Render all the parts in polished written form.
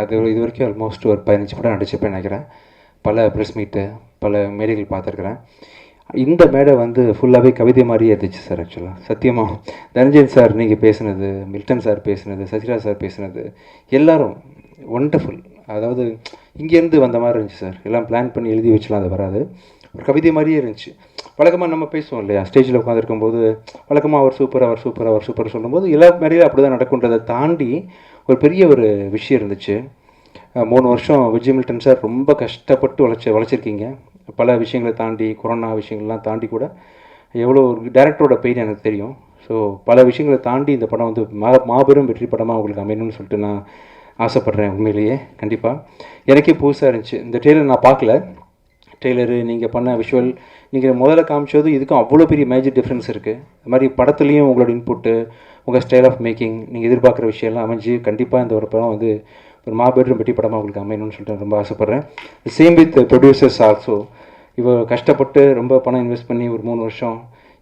அது இது வரைக்கும் ஆல்மோஸ்ட் ஒரு 15 படம் நடிச்சிருப்பேன் நினைக்கிறேன். பல ப்ரெஸ் மீட்டு, பல மேடைகள் பார்த்துருக்குறேன். இந்த மேடை வந்து ஃபுல்லாகவே கவிதை மாதிரியே இருந்துச்சு சார். ஆக்சுவலாக சத்தியமாக தனஞ்சயன் சார் நீங்கள் பேசுனது, மில்டன் சார் பேசுனது, சசிராஜ் சார் பேசுனது எல்லாரும் ஒண்டர்ஃபுல். அதாவது இங்கேருந்து வந்த மாதிரி இருந்துச்சு சார். எல்லாம் பிளான் பண்ணி எழுதி வச்சுலாம் அது வராது. ஒரு கவிதை மாதிரியே இருந்துச்சு. வழக்கமாக நம்ம பேசுவோம் இல்லையா, ஸ்டேஜில் உட்காந்துருக்கும்போது வழக்கமாக அவர் சூப்பர், அவர் சூப்பர், அவர் சூப்பர் சொல்லும்போது எல்லா மேடையிலும் அப்படி தான் நடக்குன்றதை தாண்டி ஒரு பெரிய ஒரு விஷயம் இருந்துச்சு. 3 வருஷம் விஜய் மில்டன் சார் ரொம்ப கஷ்டப்பட்டு வளைச்சிருக்கீங்க. பல விஷயங்களை தாண்டி, கொரோனா விஷயங்கள்லாம் தாண்டி கூட எவ்வளோ ஒரு டேரக்டரோட பெயின் எனக்கு தெரியும். ஸோ பல விஷயங்களை தாண்டி இந்த படம் வந்து மாபெரும் வெற்றி படமாக உங்களுக்கு அமையணும்னு சொல்லிட்டு நான் ஆசைப்பட்றேன். உண்மையிலேயே கண்டிப்பாக எனக்கே புதுசாக இருந்துச்சு. இந்த ட்ரெய்லர் நான் பார்க்கல. ட்ரெய்லரு நீங்கள் பண்ண விஷுவல், நீங்கள் முதல்ல காமிச்சது இதுக்கும் அவ்வளோ பெரிய மேஜர் டிஃப்ரென்ஸ் இருக்குது. அது மாதிரி படத்துலேயும் உங்களோட இன்புட்டு, உங்கள் ஸ்டைல் ஆஃப் மேக்கிங், நீங்கள் எதிர்பார்க்குற விஷயம்லாம் அமைஞ்சு கண்டிப்பாக இந்த ஒரு படம் வந்து ஒரு மாபெரும் வெற்றி படமாக உங்களுக்கு அமையணும்னு சொல்லிட்டு ரொம்ப ஆசைப்பட்றேன். Same with producers also. இவ்வளோ கஷ்டப்பட்டு ரொம்ப பணம் இன்வெஸ்ட் பண்ணி ஒரு 3 வருஷம்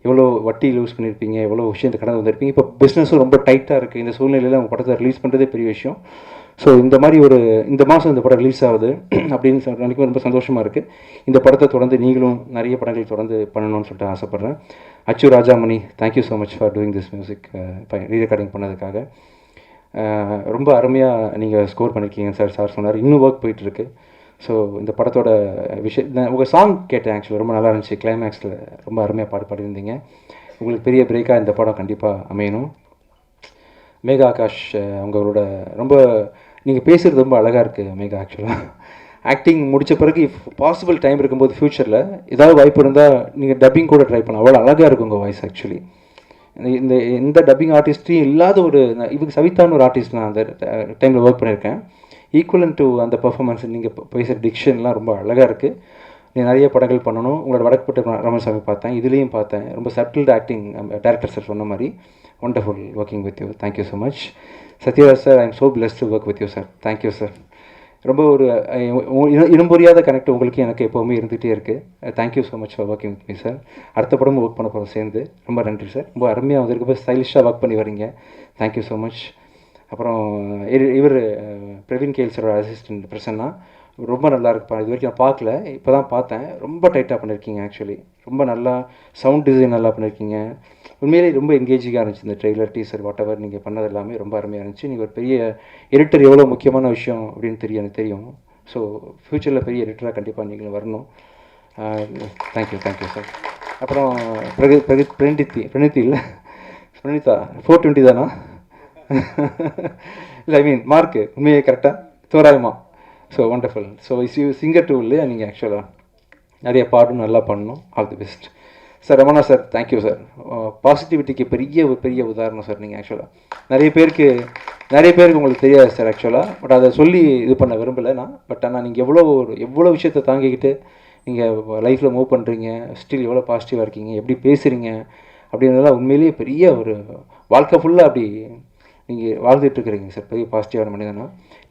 எவ்வளோ வட்டி லூஸ் பண்ணியிருப்பீங்க, எவ்வளோ விஷயத்தை கடந்து வந்திருப்பீங்க. இப்போ பிஸ்னஸும் ரொம்ப டைட்டாக இருக்குது. இந்த சூழ்நிலையில் உங்கள் படத்தை ரிலீஸ் பண்ணுறதே பெரிய விஷயம். ஸோ இந்த மாதிரி இந்த மாதம் இந்த படம் ரிலீஸ் ஆகுது அப்படின்னு நினைக்கும் ரொம்ப சந்தோஷமாக இருக்குது. இந்த படத்தை தொடர்ந்து நீங்களும் நிறைய படங்கள் தொடர்ந்து பண்ணணும்னு சொல்லிட்டு ஆசைப்பட்றேன். Achu Rajamani, thank you so much for doing this music. Rerecording பண்ணதுக்காக ரொம்ப அருமையாக நீங்கள் ஸ்கோர் பண்ணியிருக்கீங்க சார் சொன்னார். இன்னும் ஒர்க் போயிட்டுருக்கு. ஸோ இந்த படத்தோட உங்கள் சாங் கேட்டேன். ஆக்சுவலி ரொம்ப நல்லா இருந்துச்சு. கிளைமேக்ஸில் ரொம்ப அருமையாக பாடியிருந்தீங்க. உங்களுக்கு பெரிய பிரேக்காக இந்த படம் கண்டிப்பாக அமையணும். மேகா ஆகாஷ் உங்களோட ரொம்ப நீங்கள் பேசுகிறது ரொம்ப அழகாக இருக்குது மேகா. ஆக்சுவலாக ஆக்டிங் முடித்த பிறகு பாசிபிள் டைம் இருக்கும்போது ஃப்யூச்சரில் ஏதாவது வாய்ப்பு இருந்தால் நீங்கள் டப்பிங் கூட ட்ரை பண்ணலாம். அவ்வளோ அழகாக இருக்கும் உங்கள் வாய்ஸ். ஆக்சுவலி இந்த எந்த டப்பிங் ஆர்டிஸ்ட்டையும் இல்லாத ஒரு இவங்க சவிதான்னு ஒரு ஆர்டிஸ்ட் நான் அந்த டைமில் ஒர்க் பண்ணியிருக்கேன். ஈக்குவலன் டு அந்த பர்ஃபார்மன்ஸ், நீங்கள் பேசுகிற டிக்ஷன்லாம் ரொம்ப அழகாக இருக்குது. நீங்கள் நிறைய படங்கள் பண்ணணும். உங்களோட வடக்குப்பட்ட ராமசாமி பார்த்தேன், இதுலேயும் பார்த்தேன். ரொம்ப சட்டில்டு ஆக்டிங். டேரக்டர் சார் சொன்ன மாதிரி wonderful working with you. Thank you so much. Sathyaraj sir, I am so blessed to work with you sir. Thank you sir. ரொம்ப ஒரு இனம் புரியாத கனெக்ட் உங்களுக்கு எனக்கு எப்போவுமே இருந்துகிட்டே இருக்குது. Thank you so much for working with me sir. அடுத்த படமும் ஒர்க் பண்ண போகிறோம் சேர்ந்து. ரொம்ப நன்றி சார். ரொம்ப அருமையாக வந்திருக்கு. ஸ்டைலிஷாக ஒர்க் பண்ணி வரீங்க. Thank you so much. அப்புறம் இவர் பிரவீன் கேல் சாரோட அசிஸ்டன்ட் பிரசன்னா, ரொம்ப நல்லா இருக்குப்பா. இது வரைக்கும் நான் பார்க்கல, இப்போ தான் பார்த்தேன். ரொம்ப டைட்டாக பண்ணியிருக்கீங்க. ஆக்சுவலி ரொம்ப நல்லா சவுண்ட் டிசைன் நல்லா பண்ணியிருக்கீங்க. உண்மையிலே ரொம்ப என்கேஜிங்காக இருந்துச்சு இந்த ட்ரெய்லர், டீசர், வாட் எவர் நீங்கள் பண்ணது எல்லாமே ரொம்ப அருமையாக இருந்துச்சு. நீங்கள் ஒரு பெரிய எடிட்டர், எவ்வளோ முக்கியமான விஷயம் அப்படின்னு எனக்கு தெரியும். ஸோ ஃப்யூச்சரில் பெரிய எடிட்டராக கண்டிப்பாக நீங்களும் வரணும். Thank you sir. அப்புறம் பிரணீதி இல்லை பிரணீதா 420 தானா? இல்லை, ஐ மீன் மார்க்கு உண்மையே கரெக்டாக தோராயமாக. So wonderful. So singer too இல்லையா நீங்கள்? ஆக்சுவலாக நிறைய பாடும் நல்லா பண்ணணும். All the best sir. Ramana sir, thank you sir. பாசிட்டிவிட்டிக்கு பெரிய உதாரணம் சார் நீங்கள். ஆக்சுவலாக நிறைய பேருக்கு உங்களுக்கு தெரியாது சார் ஆக்சுவலாக. பட் அதை சொல்லி இது பண்ண விரும்பலை நான். பட் ஆனால் நீங்கள் எவ்வளோ விஷயத்தை தாங்கிக்கிட்டு நீங்கள் லைஃப்பில் மூவ் பண்ணுறீங்க, ஸ்டில் எவ்வளோ பாசிட்டிவாக இருக்கீங்க, எப்படி பேசுகிறீங்க அப்படின்றதெல்லாம் உண்மையிலேயே பெரிய ஒரு வாழ்க்கை ஃபுல்லாக அப்படி நீங்கள் வாழ்ந்துட்டுருக்கிறீங்க சார். பெரிய பாசிட்டிவான மனிதனா.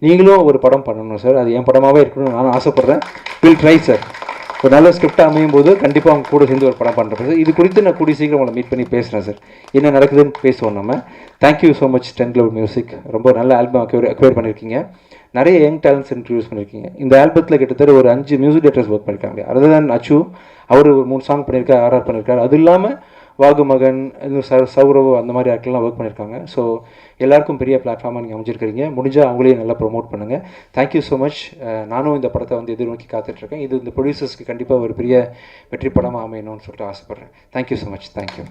நீங்களும் ஒரு படம் பண்ணணும் சார். அது என் படமாகவே இருக்கணும்னு நானும் ஆசைப்பட்றேன். Will try sir. ஒரு நல்ல ஸ்கிரிப்டாக அமையும் போது கண்டிப்பாக அவங்க கூட சேர்ந்து ஒரு படம் பண்ணுறேன் சார். இது குறித்து நான் கூடிய சீக்கிரம் உங்களை மீட் பண்ணி பேசுகிறேன் சார். என்ன நடக்குதுன்னு பேசுவோம் நம்ம. Thank you so much 10 Cloud music. ரொம்ப நல்ல ஆல்பம் அக்வயர் பண்ணியிருக்கீங்க. நிறைய யங் டேலண்ட்ஸ் இன்ட்ரடியூஸ் பண்ணியிருக்கீங்க. இந்த ஆல்பத்தில் கிட்டத்தட்ட ஒரு 5 மியூசிக் டேரக்டர்ஸ் ஒர்க் பண்ணியிருக்காங்க. அதர் தேன் அச்சு, அவர் ஒரு 3 சாங் பண்ணியிருக்காரு, ஆர்ஆர் பண்ணியிருக்காரு. அது இல்லாமல் வாகுமகன், சௌரவ், அந்த மாதிரி ஆட்கள்லாம் ஒர்க் பண்ணியிருக்காங்க. ஸோ எல்லாருக்கும் பெரிய பிளாட்ஃபார்மாக நீங்கள் அமைஞ்சிருக்கிறீங்க. முடிஞ்சால் அவங்களையும் நல்லா ப்ரொமோட் பண்ணுங்கள். Thank you so much. நானும் இந்த படத்தை வந்து எதிர்நோக்கி காத்துட்ருக்கேன். இது இந்த ப்ரொடியூசர்ஸ்க்கு கண்டிப்பாக ஒரு பெரிய வெற்றி படமாக அமையணும்னு சொல்லிட்டு ஆசைப்பட்றேன். Thank you so much. தேங்க்யூ.